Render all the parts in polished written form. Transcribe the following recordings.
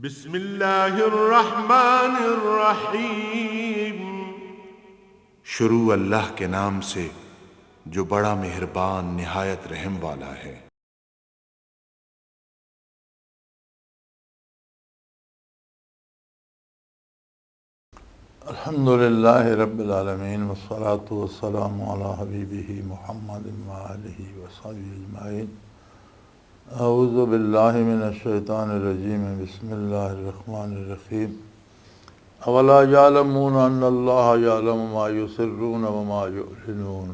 बिस्मिल्लाहिर्रहमानिर्रहीम। शुरू अल्लाह के नाम से जो बड़ा मेहरबान निहायत रहम वाला है। अल्हम्दुलिल्लाहि रब्बिल आलमीन वस्सलातु वस्सलामु अला हबीबिही मुहम्मदिन व आलिहि व सहबिहि अजमाइन। अऊज़ु बिल्लाहि मिनश शैतानिर रजीम। बिस्मिल्लाहिर रहमानिर रहीम। अवला यअलमूना अन्नल्लाहा यअलमु मा युसिर्रून व मा युअलिनून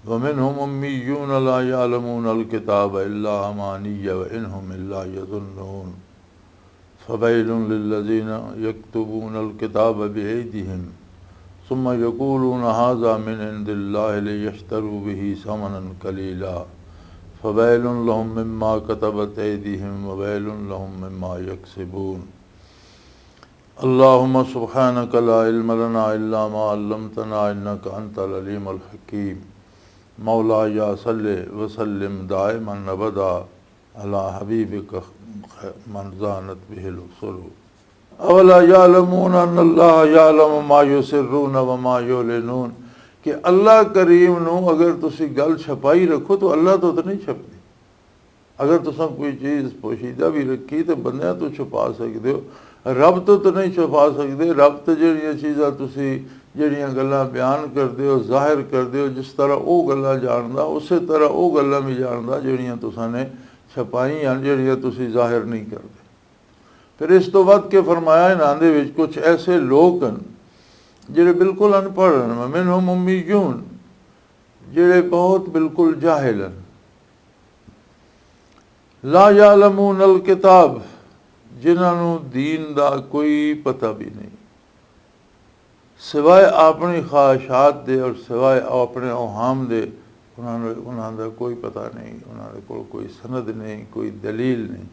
व मिनहुम उम्मिय्यून ला यअलमूनल किताब इल्ला अमानिय्य व इनहुम इल्ला यज़ुन्नून फ़वैलुन लिल्लज़ीना यक्तुबूनल किताब बिअयदिहिम सुम्मा यक़ूलून हाज़ा मिन इंदिल्लाहि लियश्तरू बिही समनन क़लीला फ़वैलुन लहुम मिम्मा कतबत ऐदिहिम व वैलुन लहुम मिम्मा यक्सिबून। अल्लाहुम्मा सुब्हानक ला इल्म लना इल्ला मा अल्लमतना इन्नका अंतल अलीमुल हकीम। मौलाया सल्लि व सल्लिम दाइमन अबदा अला हबीबिका मन ज़ानत बिहिल उसुलू। अवला यअलमूना अन्नल्लाहा यअलमु मा युसिर्रून व मा युअलिनून कि अल्लाह करीम नू अगर तुसी गल छपाई रखो तो अल्लाह तो नहीं छपदी। अगर तुसा कोई चीज़ पोशीदा भी रखी तो बंदियां तो छुपा सकते हो, रब तो नहीं छुपा सकते। रब तो जड़ियाँ चीज़ां तुसी जड़ियाँ गल्लां बयान करते हो, जाहिर करते हो, जिस तरह वो गल्लां जानदा उस तरह वो गल्लां भी जानदा जड़ियाँ तुसा ने छपाइयां, जड़ियाँ तुसी जाहिर नहीं करते। फिर इस तो वध के फरमाया इन्हां दे विच कुछ ऐसे लोग हैं जिहड़े बिल्कुल अनपढ़ हैं। मिनहुम उम्मिय्यून, जिहड़े बहुत बिल्कुल जाहिल हैं। ला यालमूनल किताब, जिन्होंने दीन का कोई पता भी नहीं, सिवाय अपनी ख्वाहिशात दे और सिवाय अपने अवहाम दे उन्होंने कोई पता नहीं, उन्होंने कोई सनद नहीं, कोई दलील नहीं।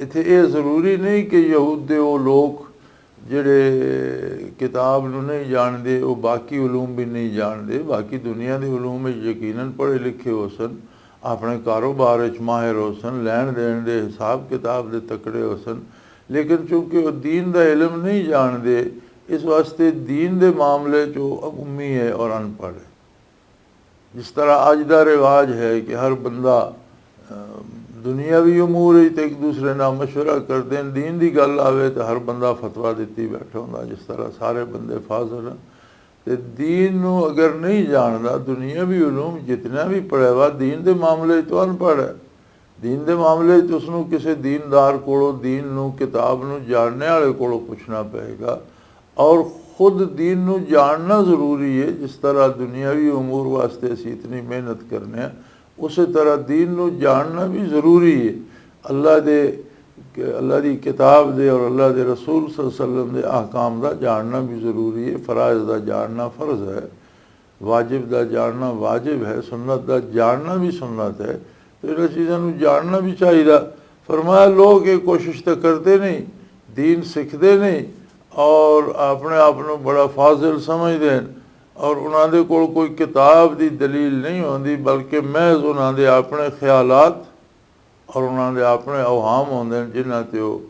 इत्थे ये ज़रूरी नहीं कि यहूद दे वो लोग जिहड़े किताब नूं नहीं जानते वो बाकी उलूम भी नहीं जानते। बाकी दुनिया के उलूम यकीनन पढ़े लिखे हो सन, अपने कारोबार माहिर हो सन, लैन देन के हिसाब किताब के तकड़े हो सन, लेकिन चूँकि वो दीन का इलम नहीं जानते इस वास्ते दीन के मामले चो उम्मी है और अनपढ़ है। जिस तरह अज का रिवाज है कि हर बंदा दुनियावी उमूर तो एक दूसरे नाल मशवरा करते हैं, दीन की गल आवे तो हर बंदा फतवा दिती बैठा होंदा। जिस तरह सारे बंदे फाज़िल हैं तो दीन नूं अगर नहीं जानता, दुनियावी उलूम जितना भी पढ़े वा दीन के मामले तो अनपढ़ है। दीन के मामले उसनूं किसी दीनदार कोलों दीन नूं किताब नूं जानने वाले कोलों पुछना पएगा और खुद दीन नूं जानना ज़रूरी है। जिस तरह दुनियावी उमूर वास्ते असीं इतनी मेहनत करने हैं, उस तरह दीन नूं जानना भी ज़रूरी है। अल्लाह की किताब दे और अल्लाह के रसूल सल्लल्लाहु अलैहि वसल्लम के अहकाम का जानना भी ज़रूरी है। फ़राइज़ का जानना फ़र्ज़ है, वाजिब का जानना वाजिब है, सुन्नत का जानना भी सुन्नत है। तो इन चीज़ों को जानना भी चाहिए। फरमाया लोग ये कोशिश तो करते नहीं, दीन सीखते नहीं और अपने आप को बड़ा फाजिल समझते हैं और उन्होंने कोई किताब की दलील नहीं होती, बल्कि महज उन्होंने अपने ख्यालात और उन्होंने अपने अवहाम होंगे जिन्हों ते वो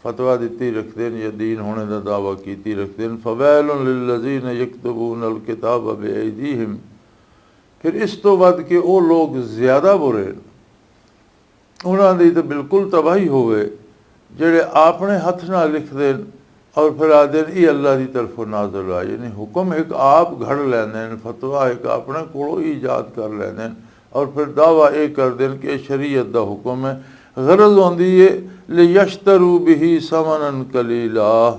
फतवा दी रखते हैं या दीन होने का दावा की रखते हैं। फ़वैलुन लिल्लज़ीना यक्तबूनल किताब बिअयदीहिम। फिर इस तो वध के वो लोग ज़्यादा बुरे उन्होंने तो बिल्कुल तबाही होवे जिहड़े अपने हथ नाल लिखते हैं और फिर आते हैं ये अल्लाह की तरफों नाज़िल आ। यानी हुक्म एक आप घड़ लैंदे हैं, फतवा एक अपने कोलों ही ईजाद कर लैंदे हैं और फिर दावा ये करते हैं कि शरीयत का हुक्म है। गरज होंदी है लियश्तरू बिही समनन कलीला,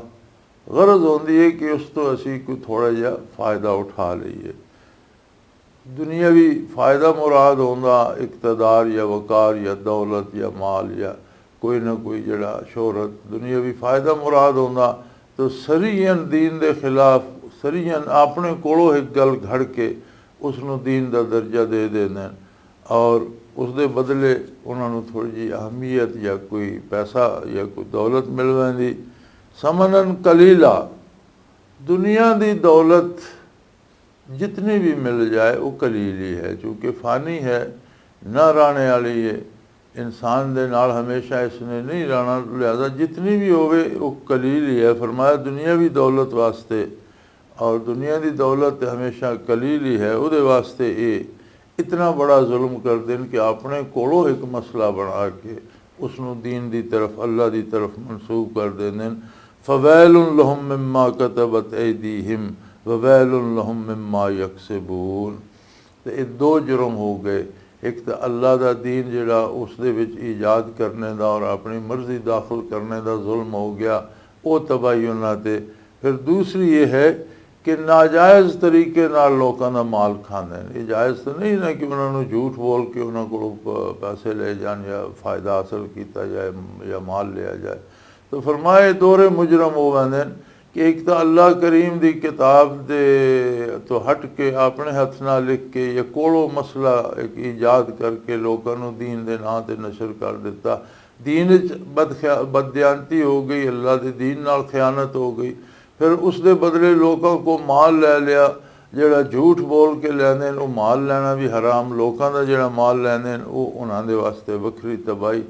गरज होंदी है कि उस तो असी कोई थोड़ा जिहा फ़ायदा उठा लीए। दुनियावी फ़ायदा मुराद होंदा इक़्तिदार या वकार या दौलत या माल या कोई ना कोई जड़ा शोहरत, दुनियावी फ़ायदा मुराद होंदा तो सरीयन दीन के खिलाफ सरीयन अपने कोलों एक गल घड़ के उसनों दीन का दर्जा दे देंगे और उसके बदले उन्होंने थोड़ी जी अहमियत या कोई पैसा या कोई दौलत मिल जाती। समनन कलीला, दुनिया की दौलत जितनी भी मिल जाए वो कलील ही है, चूँकि फ़ानी है, न रहने वाली है। इंसान दे नाल हमेशा इसने नहीं रहना, लिहाजा जितनी भी होवे वो कलील ही है। फरमाया दुनियावी दौलत वास्ते, और दुनिया की दौलत हमेशा कलील ही है, उहदे वास्ते ये इतना बड़ा जुल्म कर देन कि अपने कोलों एक मसला बना के उसनू दीन की तरफ, अल्लाह की तरफ मनसूब कर दें। फ़वैलुन लहुम मिम्मा कतबत ऐदीहिम ववैलुन लहुम मिम्मा यक्सिबून। तो ये दो जुर्म हो गए, एक तो अल्लाह का दीन जिहड़ा उसदे विच ईजाद करने का और अपनी मर्जी दाखिल करने का जुल्म हो गया, वो तबाही उन्हां ते। फिर दूसरी ये है कि नाजायज़ तरीके नाल लोगों का माल खाते हैं। ये जायज़ तो नहीं ना कि उन्होंने झूठ बोल के उन्होंने को पैसे ले जान या फ़ायदा हासिल किया जाए या माल लिया जाए। तो फरमाए दोरे मुजरम हो वैंदे कि एक तो अल्लाह करीम की किताब दे तो हट के अपने हथ ना लिख के या कोड़ो मसला एक ईजाद करके लोगों को दीन के नाम से नशर कर दिता। दीन बददियानती हो गई, अल्लाह के दीन नाल खयानत हो गई। फिर उसके बदले लोगों को माल ले लिया, जोड़ा झूठ बोल के लैंदे वो माल लेना भी हराम, लोगों का जोड़ा माल लैंदे वो उन्होंने वास्ते वक्री तबाही।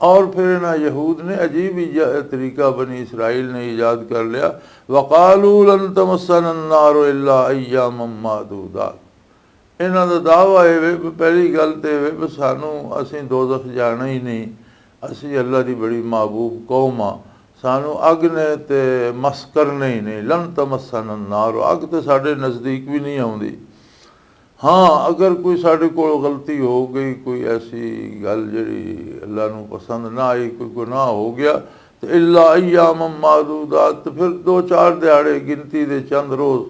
और फिर इन्ह यहूद ने अजीब तरीका बनी इसराइल ने ईजाद कर लिया, वक़ालू लन तमस्सना अन्नारु इल्ला अय्यामम मादूदात। इन्हों का दावा है पहली गल तो है सानू असी दोज़ख जाना ही नहीं, असी अल्लाह की बड़ी महबूब कौम आ, सानू अग ने तो मस करने ही नहीं। लन तमस्सना अन्नार, अग तो साढ़े नज़दीक भी नहीं आती। हाँ अगर कोई साढ़े कोल गलती हो गई, कोई ऐसी गल जी अल्लाह नू पसंद ना आई, कोई गुनाह हो गया तो इल्ला अय्यामम मादूदात, तो फिर 2-4 दिहाड़े गिनती दे चंद रोज़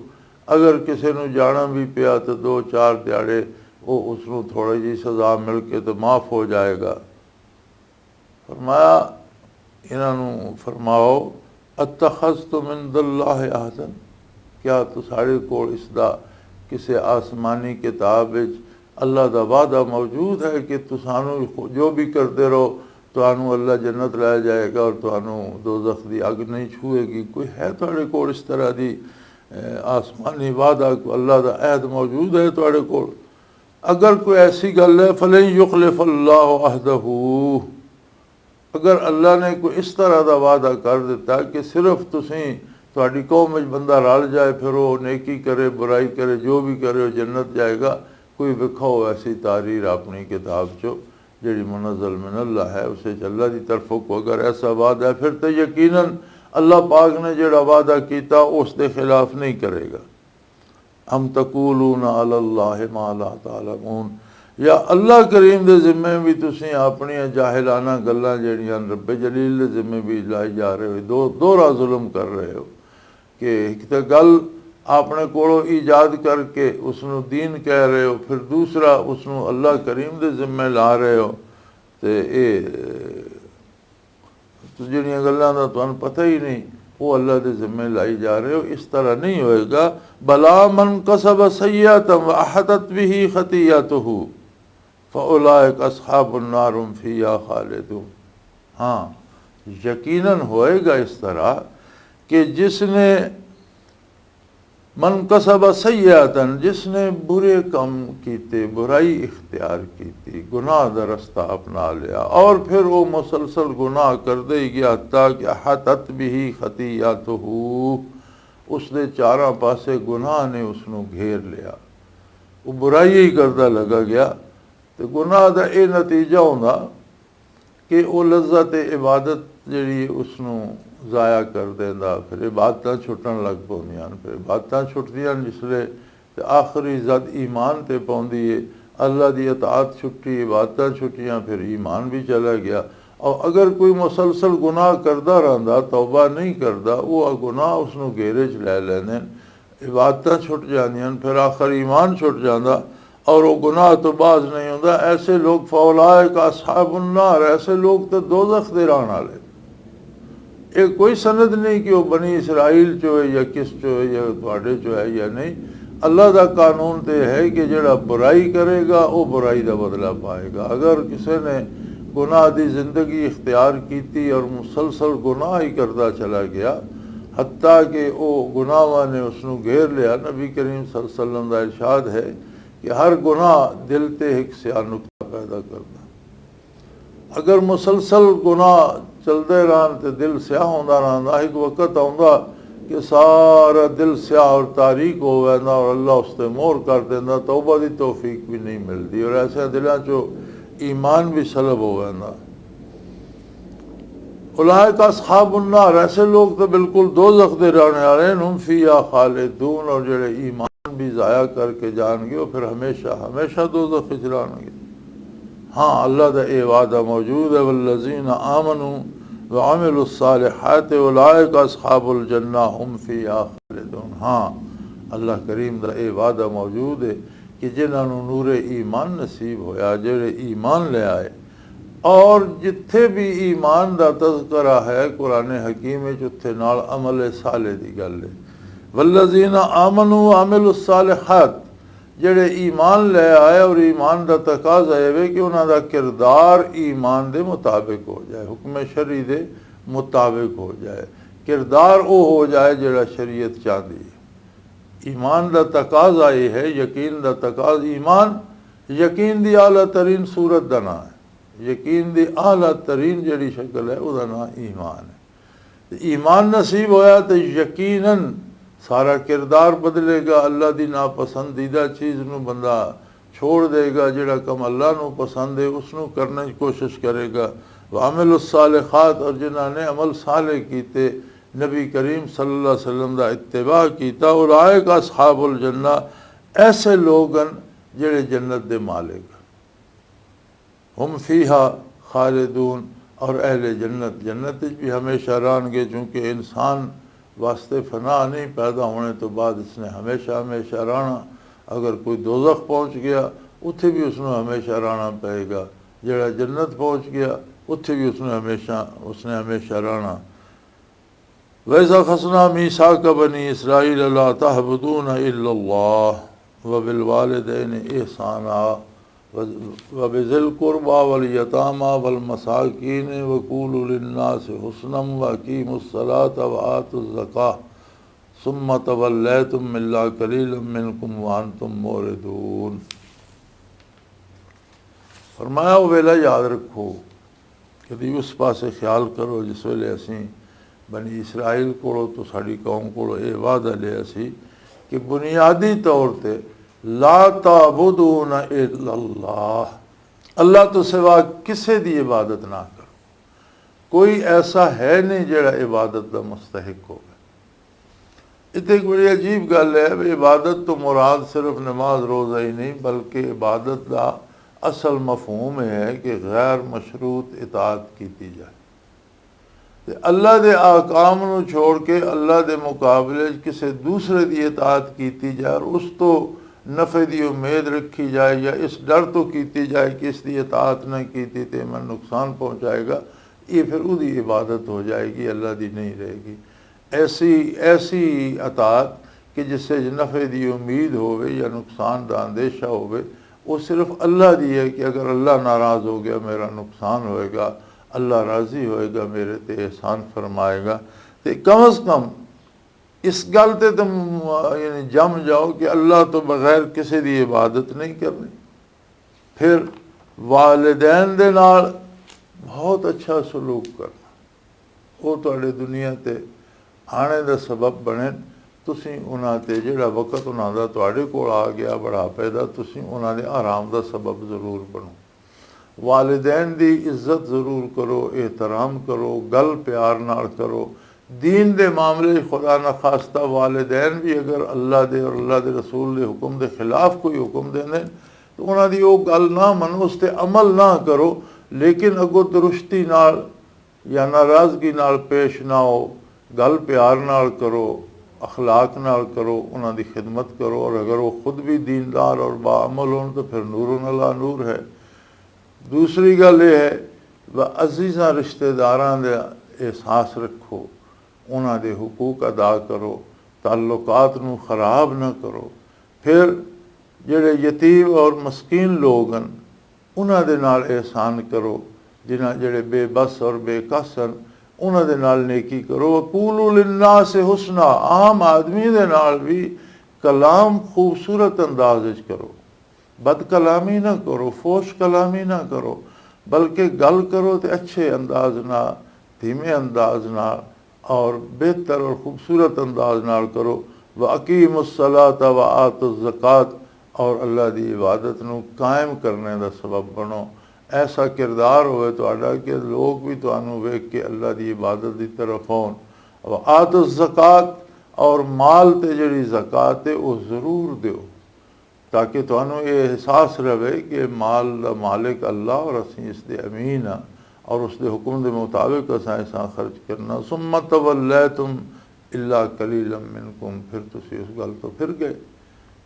अगर किसी को जाना भी पिया तो 2-4 दिहाड़े वो उसनू थोड़ी जी सज़ा मिल के तो माफ़ हो जाएगा। फरमाया इन्हों फरमाओ अत्तखज़्तुम इंदल्लाहि अहदन, क्या तुसाड़े कोल इसदा किसी आसमानी किताब विच अल्लाह का वादा मौजूद है कि तुसानू जो भी करते रहो तुहानू अल्लाह जन्नत लै जाएगा और तुहानू दोज़ख दी अग नहीं छूएगी? कोई है तुहाड़े कोल इस तरह की आसमानी वादा, अल्लाह का अहद मौजूद है तुहाड़े कोल? अगर कोई ऐसी गल है फलन युखलिफल्लाहु अहदहू, अगर अल्लाह ने कोई इस तरह का वादा कर दिता कि सिर्फ तुसीं तुहाड़ी कौम में बंदा रल जाए, फिर वो नेकी करे बुराई करे जो भी करे वो जन्नत जाएगा, कोई विखाओ ऐसी तारीर अपनी किताब चो जी मुनज़्ज़ल मिन अल्लाह है, उसे अल्लाह की तरफों को अगर ऐसा वादा है फिर तो यकीनन अल्लाह पाक ने जोड़ा वादा किया उसके खिलाफ नहीं करेगा। हम तकूलूना अलल्लाहि मा ला तालमून, या अल्लाह करीम के जिम्मे भी तुसीं अपनी जाहिलाना गल्लां जड़ियां रब्बे जलील के जिम्मे भी लाई जा रहे हो, दोहरा जुल्म कर रहे हो कि एक तो गल अपने कोलों ईजाद करके उसनू दीन कह रहे हो, फिर दूसरा उसनू अल्लाह करीम के जिम्मे ला रहे हो। तो ये जिहड़ियां गल्लां दा तुहानू पता ही नहीं वो अल्लाह के जिम्मे लाई जा रहे हो, इस तरह नहीं होएगा। बला मन कसब सय्यतन व अहतत बिही खतियतहू फ़उलाइका अस्हाबुन नार हुम फ़ीहा खालिदून। हाँ यकीनन होएगा इस तरह कि जिसने मन कसब सय्यतन, जिसने बुरे काम किए, बुराई इख्तियार की, गुनाह का रास्ता अपना लिया और फिर वो मुसलसल गुनाह करते ही गया हत्ता कि अहतत बिही खतियतहू, उसके चारों पासे गुनाह ने उसनू घेर लिया, वो बुराई ही करता लगा गया। तो गुनाह का यह नतीजा होगा कि वो लज्जत इबादत जी उसनू ज़ाया कर देंदा, फिर इबादत छुटन लग पौंदियां, फिर इबादत छुटदियां जिसले तो आखिरी जद ईमान ते पौंदी है, अल्लाह की अताअत छुट्टी, इबादत छुट्टियां, फिर ईमान भी चला गया। और अगर कोई मुसलसल गुनाह करता रहा, तौबा नहीं करता, वो गुनाह उसनू घेरे च लै लैंदे, इबादत छुट जांदियां, फिर आखिर ईमान छुट जाता और वो गुनाह तो बाज नहीं होता। ऐसे लोग फ़उलाइका अस्हाबुन नार, ऐसे लोग तो दोज़ख दे रहने वाले। एक कोई सनद नहीं कि वो बनी इसराइल चो है या किस चो है या तुहाडे चो है या नहीं। अल्लाह का कानून तो है कि जोड़ा बुराई करेगा वो बुराई का बदला पाएगा। अगर किसी ने गुनाह की जिंदगी इख्तियार की और मुसलसल गुनाह ही करता चला गया हत्ता कि वो गुनाह ने उसनू घेर लिया, नबी करीम सल्लल्लाहु अलैहि वसल्लम का इरशाद है कि हर गुनाह दिल ते एक सिया नुक्ता पैदा करता। अगर मुसलसल गुनाह चलते रहन तो दिल स्याह होंदा रहंदा। एक वक्त आउंदा कि सारा दिल स्याह और तारीक हो वैंदा और अल्लाह उस ते मोहर कर देंदा, तौबा दी तौफीक भी नहीं मिलती और ऐसे दिलों चो ईमान भी सलब हो वैंदा। उलाइका अस्हाबुन्नार, ऐसे लोग तो बिल्कुल दोज़ख दे रहने वाले हैं, हुम फ़ीहा खालिदून, और जेड़े ईमान भी ज़ाया करके जाएंगे और फिर हमेशा हमेशा दोज़ख विच रहणगे। हाँ, अल्लाह दा ये वादा मौजूद है, वल्लज़ीना आमनू व अमिलुस्सालिहात उलाइका अस्हाबुल जन्ना हुम फ़ीहा खालिदून। हाँ, अल्लाह करीम दा ये वादा मौजूद है कि जिन्होंने नूरे ईमान नसीब होया, जेड़े ईमान ले आए, और जिथे भी ईमान का तज़करा है कुरान हकीम उत्थे नाल अमल साले की गल है। वल्लज़ीना आमनू आमिलुस्सालिहात, जेड़े ईमान ले आए और ईमान का तकाज़ा है कि उन्होंने किरदार ईमान के मुताबिक हो जाए, हुक्म शरी के मुताबिक हो जाए, किरदार वो हो जाए जेड़ा शरीयत चाहती है। ईमान का तकाज़ा ये है, यकीन का तकाज़ा। ईमान यकीन की आला तरीन सूरत का नाम है, यकीन की आला तरीन जी शक्ल है वह नाम ईमान है। ईमान नसीब होया तो यकीनन सारा किरदार बदलेगा। अल्लाह की नापसंदीदा चीज़ नूं बंदा छोड़ देगा, जिहड़ा कम अल्लाह नूं पसंद है उसनूं करने की कोशिश करेगा। वामिलुस्सालिहात, और जिन्होंने अमल साले कीते, नबी करीम सल्लल्लाहु अलैहि वसल्लम का इत्तिबा कीता, उलाइका अस्हाबुल जन्ना, ऐसे लोग हैं जिहड़े जन्नत दे मालिक, हम फ़ीहा खालिदून, और अहले जन्नत जन्नत भी हमेशा रहणगे, चूँकि इंसान वास्ते फना नहीं, पैदा होने तो बाद इसने हमेशा हमेशा रहना। अगर कोई दोज़ख पहुँच गया उत्थे भी उसने हमेशा रहना पएगा, जेड़ा जन्नत पहुँच गया उत्थे भी उसने हमेशा रहना। वैसा खसना मीसाक बनी इसराइल ला तअबुदून इल्लल्लाह व बिल वालिदैनि इहसाना व बिज़िल कुर्बा वल यतामा वल मसाकीन व क़ूलू लिन्नासि हुस्नम व अक़ीमुस्सलात व आतुज़ ज़काह सुम्मा तवल्लैतुम इल्ला क़लीलन मिनकुम व अंतुम मुरिदून। फरमाया वो वेला याद रखो, कभी उस पासे ख्याल करो जिस वेले असीं बनी इसराइल कोलों तो साड़ी कौम कोलों ये वादा लिया सी कि बुनियादी तौर पर ला ताबुदून इल्लल्लाह, अल्लाह तो सिवा किसी की इबादत ना करो। कोई ऐसा है नहीं जेड़ा इबादत का मुस्तहिक हो। इतने एक बड़ी अजीब गल है, इबादत तो मुराद सिर्फ नमाज रोज़ा ही नहीं, बल्कि इबादत का असल मफहूम है कि गैर मशरूत इताअत की जाए। अल्लाह के आकाम नूं छोड़ के अल्लाह के मुकाबले किसी दूसरे की इताअत की जाए और उस तो नफ़े की उम्मीद रखी जाए या इस डर तो की जाए कि इसकी इताअत न की तो मैं नुकसान पहुँचाएगा, ये फिर उसकी इबादत हो जाएगी, अल्लाह की नहीं रहेगी। ऐसी अताअत कि जिससे नफ़े की उम्मीद होवे या नुकसान का अंदेशा होवे, वो सिर्फ अल्लाह की है कि अगर अल्लाह नाराज़ हो गया मेरा नुकसान होएगा, अल्लाह राज़ी होएगा मेरे ते एहसान फरमाएगा। तो कम अज़ कम इस गल ते तुम यानी जम जाओ कि अल्लाह तो बगैर किसी की इबादत नहीं करनी। फिर वालिदैन दे नाल बहुत अच्छा सलूक करना, वो तुहाडे दुनिया ते आने का सबब बने। तुसीं उन्हां ते जिहड़ा वक्त उन्हां दा तुहाडे कोल आ गया बुढ़ापे दा, तुसीं उन्हां दे आराम का सबब ज़रूर बनो। वालिदैन की इज्जत ज़रूर करो, एहतराम करो, गल प्यार नाल करो। दीन के मामले खुदा न खास्ता वालिदैन भी अगर अल्लाह के और अल्लाह के रसूल के हुक्म के खिलाफ कोई हुक्म देंदे तो उन्हां दी वो गल ना मनो, उस पर अमल ना करो, लेकिन अगों दुरुस्ती नाल या नाराज़गी नाल पेश ना हो, गल प्यार नाल करो, अखलाक नाल करो, उन्हां दी खिदमत करो। और अगर वो खुद भी दीनदार और बाअमल हों तो फिर नूरुन अला नूर है। दूसरी गल यह है व अजीज़ा रिश्तेदारां दा एहसास रखो, उन्हां दे हुकूक अदा करो, ताल्लुकात नूं खराब न करो। फिर जेड़े यतीम और मस्कीन लोग हैं उन्हां दे नाल एहसान करो, जिन्हां जेड़े बेबस और बेकस हैं उन्हां दे नाल नेकी करो। वक़ूलू लिन्नासि हुस्ना, आम आदमी दे नाल भी कलाम खूबसूरत अंदाज करो, बद कलामी ना करो, फोश कलामी ना करो। बल्कि गल करो तो अच्छे अंदाज नाल, धीमे अंदाज नाल और बेहतर और खूबसूरत अंदाज नाल करो। व अकीमुस्सलात व आतुज़्ज़कात, और अल्लाह की इबादत नूं कायम करने का सबब बनो। ऐसा किरदार होवे तुहाडा कि लोग भी तुहानूं वेख के अल्लाह की इबादत की तरफ आउण। व आतुज़्ज़कात, और माल ते जिहड़ी ज़कात है वह ज़रूर दिओ, ताकि तुहानूं ये एहसास रहे कि माल का मालिक अल्लाह और असीं इसके अमीन हाँ, और उसके हुक्म के मुताबिक असां इसां खर्च करना। सुम्मा तवल्लैतुम इल्ला कलीलन मिनकुम, फिर तुसीं उस गल तो फिर गए,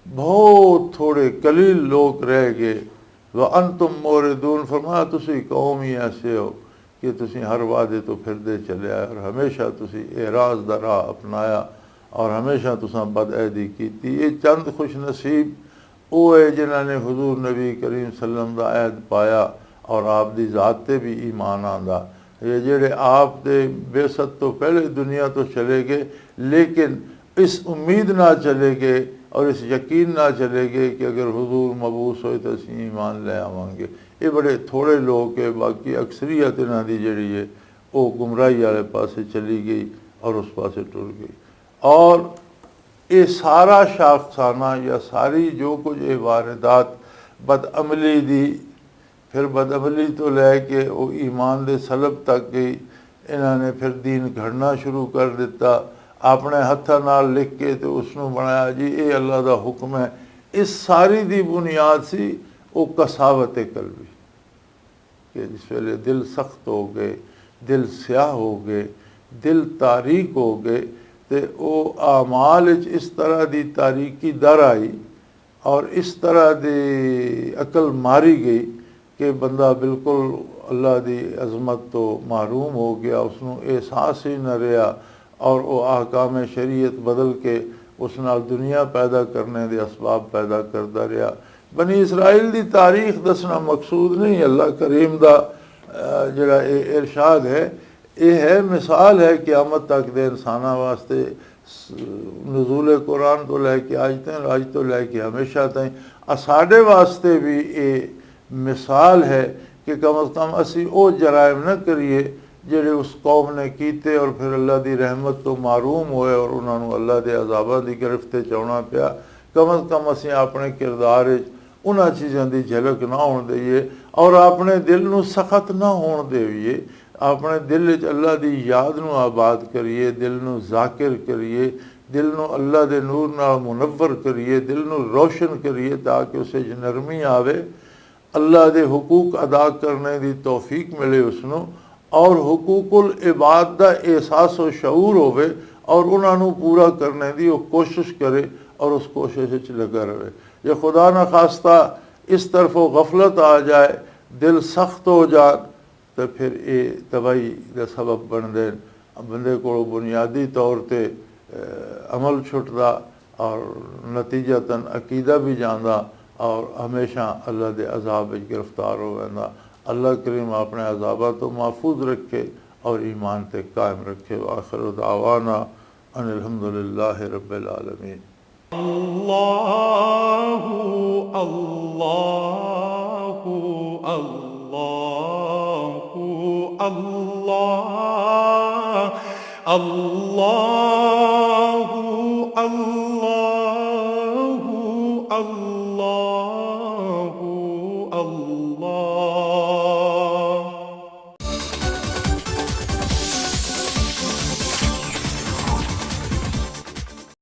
बहुत थोड़े कलील लोग रह गए। व अंतुम मोरिदून, फरमाया तुसी कौम ही ऐसे हो कि तुसी हर वादे तो फिरदे चले आए और हमेशा तुसी एराज दा राह अपनाया और हमेशा तुसां बदअहदी की। ये चंद खुश नसीब वो है जिन्होंने हुजूर नबी करीम सल्लम दा अहद पाया और आप दी ज़ात ते भी ईमान आंदा। ये जेड़े आप दे बेसत तो पहले दुनिया तो चले गए, लेकिन इस उम्मीद ना चले गए और इस यकीन ना चले गए कि अगर हुजूर मबूस होए तो असीं ईमान ले आवांगे। ये बड़े थोड़े लोग है, बाकी अक्सरियत इन्हां दी जिहड़ी है वो गुमराही वाले पासे चली गई और उस पासे टुर गई। और ये सारा शाखसाना या सारी जो कुछ ये वारदात बदअमली दी, फिर बदअमली तो लैके वो ईमान दे सलब तक गई। इन्होंने फिर दीन घड़ना शुरू कर दिता, अपने हत्थां नाल लिख के तो उसनों बनाया जी ये अल्लाह का हुक्म है। इस सारी दी बुनियाद सी वो कसावत कल्बी, कि जिस वेले दिल सख्त हो गए, दिल स्याह हो गए, दिल तारीक हो गए, तो वो आमाल इस तरह की तारीकी दर आई और इस तरह की अकल मारी गई कि बंदा बिल्कुल अल्लाह की अजमत तो महरूम हो गया, उसनों एहसास ही न रहा और वो ahकाम शरीयत बदल के उस नाल दुनिया पैदा करने के असबाब पैदा करता रहा। बनी इसराइल की तारीख दसना मकसूद नहीं, अल्लाह करीम का जिहड़ा इरशाद है ये है, मिसाल है क़यामत तक दे इंसाना वास्ते। नज़ूल कुरान तो लैके अज तो लैके हमेशा ताईं साडे वास्ते भी ये मिसाल है कि कम अज़ कम असी वो जराइम न करिए जिहड़े उस कौम ने कीते और फिर अल्लाह की रहमत तो मारूम होए और उन्होंने अल्लाह के अजाबां की गिरफ्त च आउणा पिया। कम अज़ कम असी अपने किरदार उन्हां चीज़ों की झलक ना होण देइए और अपने दिल नूं सख्त ना होण देइए। अपने दिल च अल्लाह की याद नूं आबाद करिए, दिल नूं ज़ाकिर करिए, दिल नूं अल्लाह के नूर नाल मुनव्वर करिए, दिल नूं रोशन करिए ताकि उस नरमी आवे, अल्लाह के हुकूक अदा करने की तौफीक मिले उसनों और हुकूकुल इबाद का एहसास और शऊर होवे और उन्होंने पूरा करने की वो कोशिश करे और उस कोशिश लगा रहे। जे खुदा न खास्ता इस तरफ गफलत आ जाए, दिल सख्त हो जाए, तो फिर ये तबाही का सबब बन दे। बंदे को बुनियादी तौर पर अमल छुटता और नतीजतन अकीदा भी जाता और हमेशा अल्लाह के अजाब गिरफ्तार हो जाता। अल्लाह करीम अपने अजाबा तो महफूज रखे और ईमान ते कायम रखे। आखिर दावाना अनिल हम्दुलिल्लाहि रब्बिल आलमीन। अल्लाहु अल्लाहु अल्लाहु अल्लाह अल्लाहु